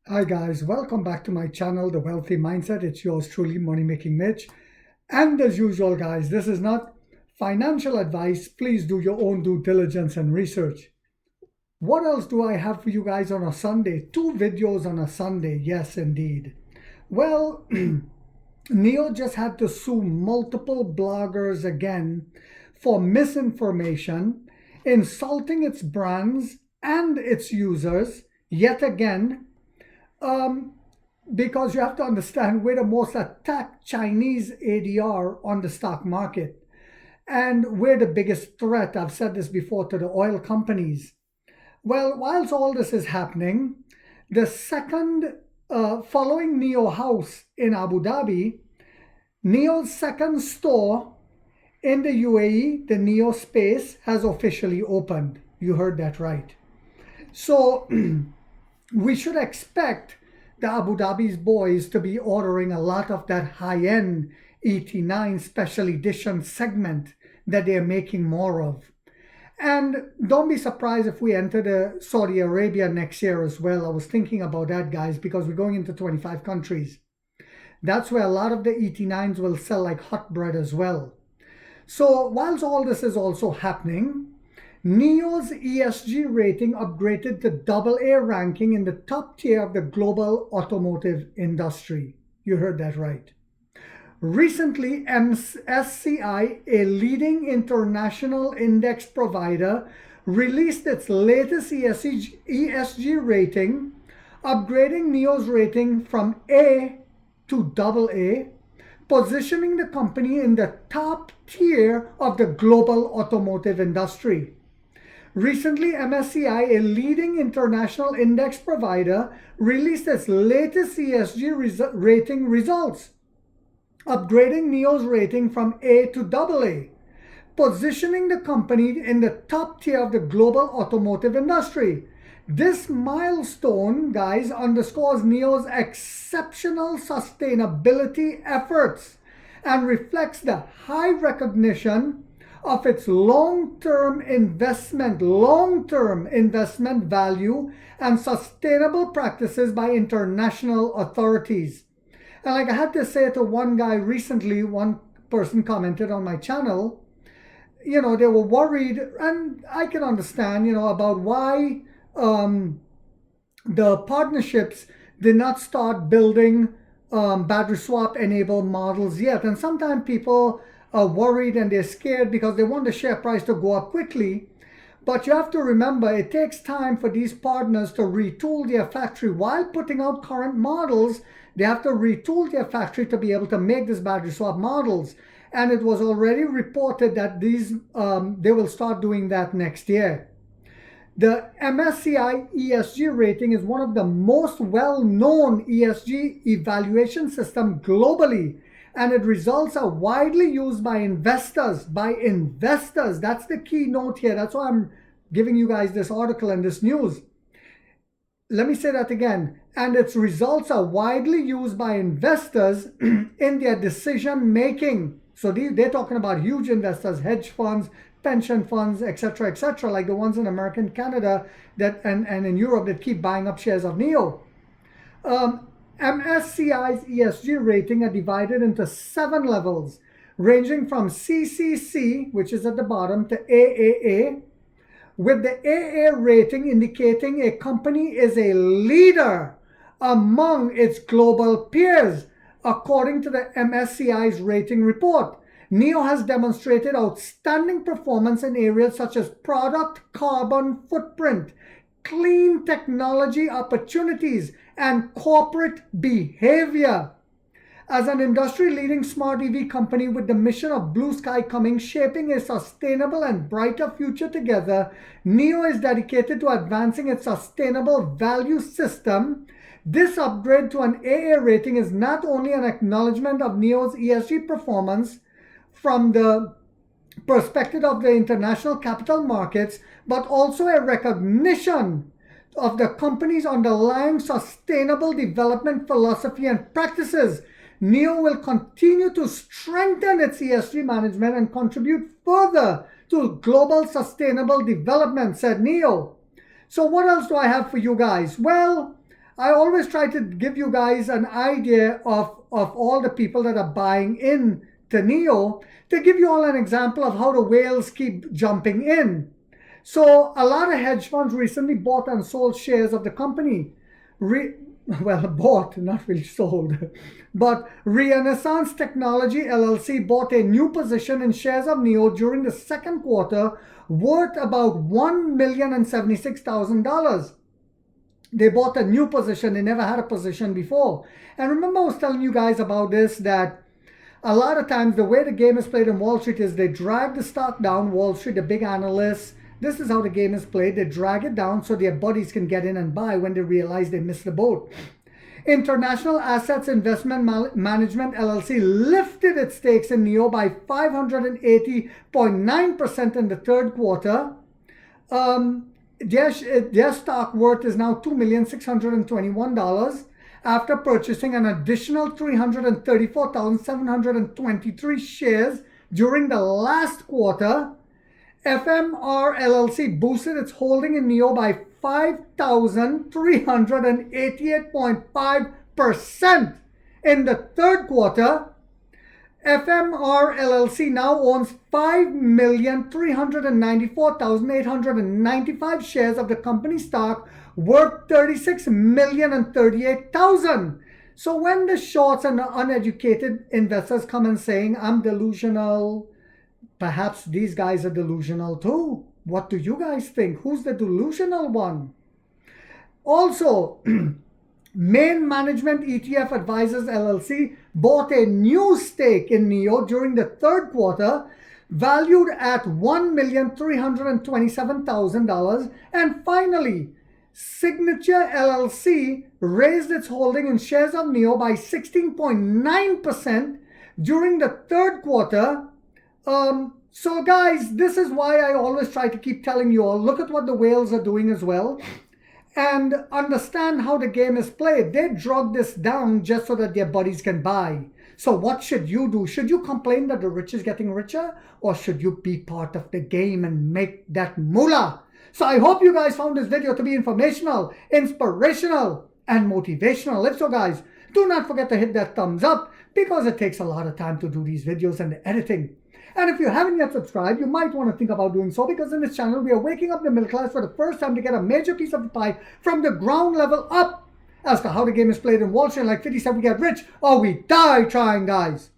Hi guys, welcome back to my channel, The Wealthy Mindset. It's yours truly, Money Making Mitch. And as usual, guys, this is not financial advice. Please do your own due diligence and research. What else do I have for you guys on a Sunday? Two videos on a Sunday, yes indeed. Well, Neo just had to sue multiple bloggers again for misinformation, insulting its brands and its users yet again. Um, because you have to understand we're the most attacked Chinese ADR on the stock market. And we're the biggest threat, I've said this before, to the oil companies. Well, whilst all this is happening, the second, following Neo House in Abu Dhabi, Neo's second store in the UAE, the Neo Space, has officially opened. You heard that right. So we should expect the Abu Dhabi's boys to be ordering a lot of that high-end ET9 special edition segment that they're making more of. And don't be surprised if we enter the Saudi Arabia next year as well. I was thinking about that, guys, because we're going into 25 countries. That's where a lot of the ET9s will sell like hot bread as well. So whilst all this is also happening, NEO's ESG rating upgraded to AA ranking in the top tier of the global automotive industry. You heard that right. Recently, MSCI, a leading international index provider, released its latest ESG rating, upgrading NEO's rating from A to AA, positioning the company in the top tier of the global automotive industry. Recently, MSCI, a leading international index provider, released its latest ESG rating results, upgrading NEO's rating from A to AA, positioning the company in the top tier of the global automotive industry. This milestone, guys, underscores NEO's exceptional sustainability efforts and reflects the high recognition of its long-term investment value and sustainable practices by international authorities. And like I had to say to one guy recently, one person commented on my channel, they were worried, and I can understand, about why the partnerships did not start building battery swap enabled models yet. And sometimes people are worried and they're scared because they want the share price to go up quickly. But you have to remember, it takes time for these partners to retool their factory. While putting out current models, they have to retool their factory to be able to make these battery swap models. And it was already reported that they will start doing that next year. The MSCI ESG rating is one of the most well-known ESG evaluation systems globally, and its results are widely used by investors. That's the key note here. That's why I'm giving you guys this article and this news. Let me say that again. And its results are widely used by investors in their decision making. So they're talking about huge investors, hedge funds, pension funds, etc., like the ones in America and Canada and in Europe that keep buying up shares of NEO. MSCI's ESG rating are divided into 7 levels, ranging from CCC, which is at the bottom, to AAA, with the AA rating indicating a company is a leader among its global peers, according to the MSCI's rating report. NEO has demonstrated outstanding performance in areas such as product carbon footprint, clean technology opportunities, and corporate behavior. As an industry-leading smart EV company with the mission of blue sky coming, shaping a sustainable and brighter future together, NEO is dedicated to advancing its sustainable value system. This upgrade to an AA rating is not only an acknowledgement of NEO's ESG performance from the perspective of the international capital markets, but also a recognition of the company's underlying sustainable development philosophy and practices. NEO will continue to strengthen its ESG management and contribute further to global sustainable development, said NEO. So what else do I have for you guys? Well, I always try to give you guys an idea of all the people that are buying in to NEO, to give you all an example of how the whales keep jumping in. So a lot of hedge funds recently bought and sold shares of the company. Well, bought, not really sold. But Renaissance Technology LLC bought a new position in shares of NEO during the second quarter worth about $1,076,000. They bought a new position. They never had a position before. And remember I was telling you guys about this, that a lot of times the way the game is played in Wall Street is they drag the stock down. Wall Street, the big analysts, this is how the game is played. They drag it down so their buddies can get in and buy when they realize they missed the boat. International Assets Investment Management LLC lifted its stakes in NEO by 580.9% in the third quarter. Their stock worth is now $2,621 after purchasing an additional 334,723 shares during the last quarter. FMR LLC boosted its holding in NEO by 5,388.5% in the third quarter. FMR LLC now owns 5,394,895 shares of the company stock worth $36,038,000. So when the shorts and the uneducated investors come and saying, I'm delusional, perhaps these guys are delusional too. What do you guys think? Who's the delusional one? Also, Main Management ETF Advisors LLC bought a new stake in NEO during the third quarter, valued at $1,327,000. And finally, Signature LLC raised its holding in shares of NEO by 16.9% during the third quarter. So guys, this is why I always try to keep telling you all, look at what the whales are doing as well, and understand how the game is played. They drug this down just so that their buddies can buy. So what should you do? Should you complain that the rich is getting richer, or should you be part of the game and make that moolah? So I hope you guys found this video to be informational, inspirational, and motivational. If so, guys, do not forget to hit that thumbs up, because it takes a lot of time to do these videos and the editing. And if you haven't yet subscribed, you might want to think about doing so, because in this channel, we are waking up the middle class for the first time to get a major piece of the pie from the ground level up as to how the game is played in Wall Street. Like 50 said, we get rich or we die trying, guys.